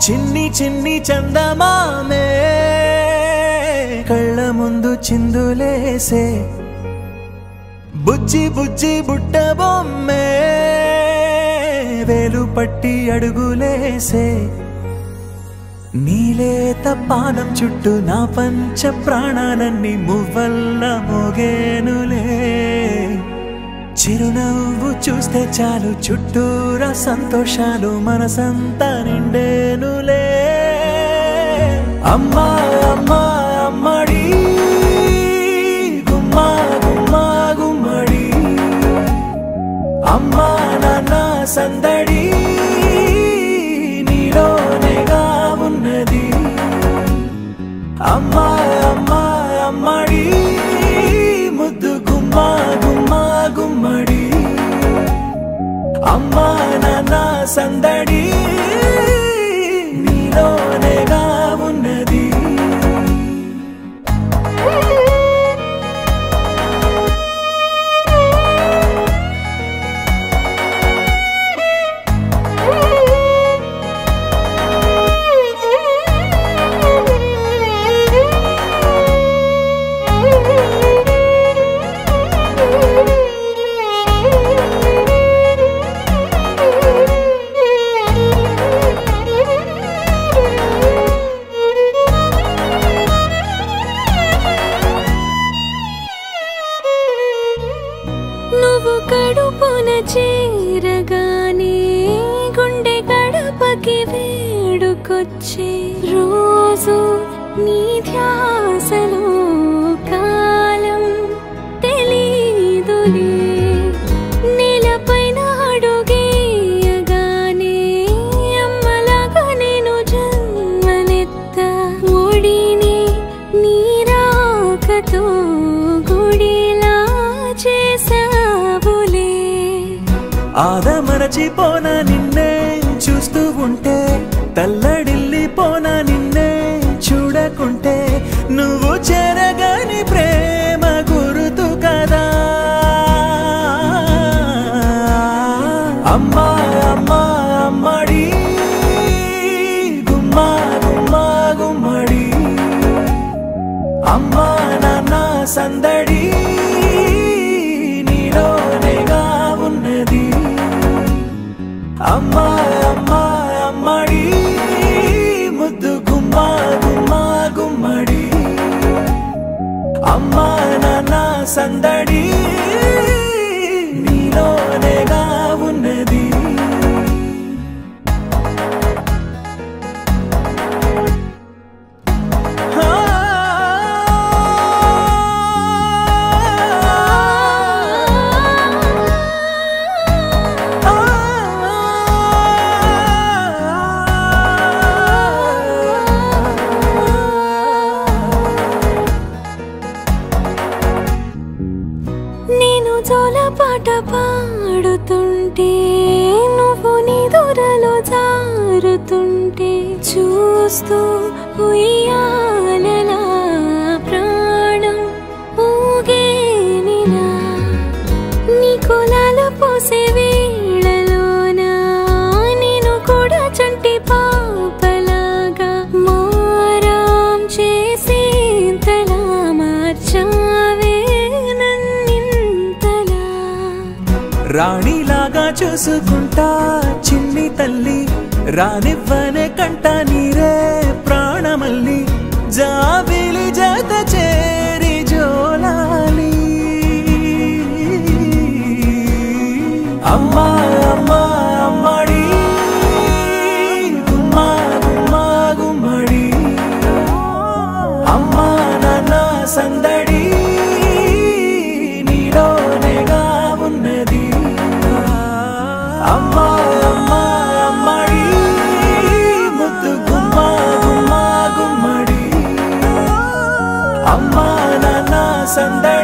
చిన్ని చిన్ని చందమామే కళ్ళ ముందు చిందులేసే బుజ్జి బుజ్జి బుట్ట బొమ్మే వేలు పట్టి అడుగులేసే నీలేత పానం చుట్టూ నా పంచ ప్రాణాలన్నీ మువ్వల్ల మోగేనులే చిరునవ్వు చూస్తే చాలు చుట్టూరా సంతోషాలు మనసంతా నిండేనులే అమ్మా అమ్మా అమ్మడి గుమ్మా గుమ్మా గుమ్మడి అమ్మా నాన్న సందడి నీలోనేగా ఉన్నది అమ్మా అమ్మా అమ్మడి ముద్దు గుమ్మా గుమ్మా గుమ్మడి అమ్మా నాన్న సందడి నీలోనేగా ఉన్నది నువ్వు కడుపున చేరగానే గుండె గడపకి వేడుకొచ్చే రోజు నీ ధ్యాసలో కాలం తెలీదులే నేలపైన అడుగేయగానే అమ్మలాగా నేను జన్మనెత్త ఒడిని నీ రాకతో గుడిలా చేసావులే ఆదమరచిపోనా నిన్నే చూస్తూ ఉంటే తల్లడిల్లిపోనా నిన్నే చూడకుంటే నువ్వు చెరగని ప్రేమ గుర్తు కదా అమ్మా అమ్మా అమ్మడి గుమ్మా గుమ్మా గుమ్మడి అమ్మా నాన్న సందడి నీలోనేగా ఉన్నది అమ్మా అమ్మా అమ్మడి ముద్దు గుమ్మా గుమ్మా గుమ్మడి అమ్మా నాన్న సందడి నీలోనేగా ఉన్నది నేను జోలపాట పాడుతుంటే నువ్వు నిదురలో జారుతుంటే చూస్తూ ఉయ్యాలలా ప్రాణం ఊగేనిలా నీ కులాల పోసే వేళలోన నేను కూడా చంటి పాపలాగా మారాం చేసేంతలా మార్చావే రాణిలాగా చూసుకుంటా చిన్ని తల్లి రానివ్వనే కంట నీరే ప్రాణమల్లి జాబిలి జత చేరి జోలాలి అమ్మా అమ్మా అమ్మడి గుమ్మా గుమ్మా గుమ్మడి అమ్మా నాన్న సందడి నీలోనేగా ఉన్నది అమ్మా అమ్మా అమ్మడి ముద్దు గుమ్మా గుమ్మా గుమ్మడి అమ్మా నాన్న సందడి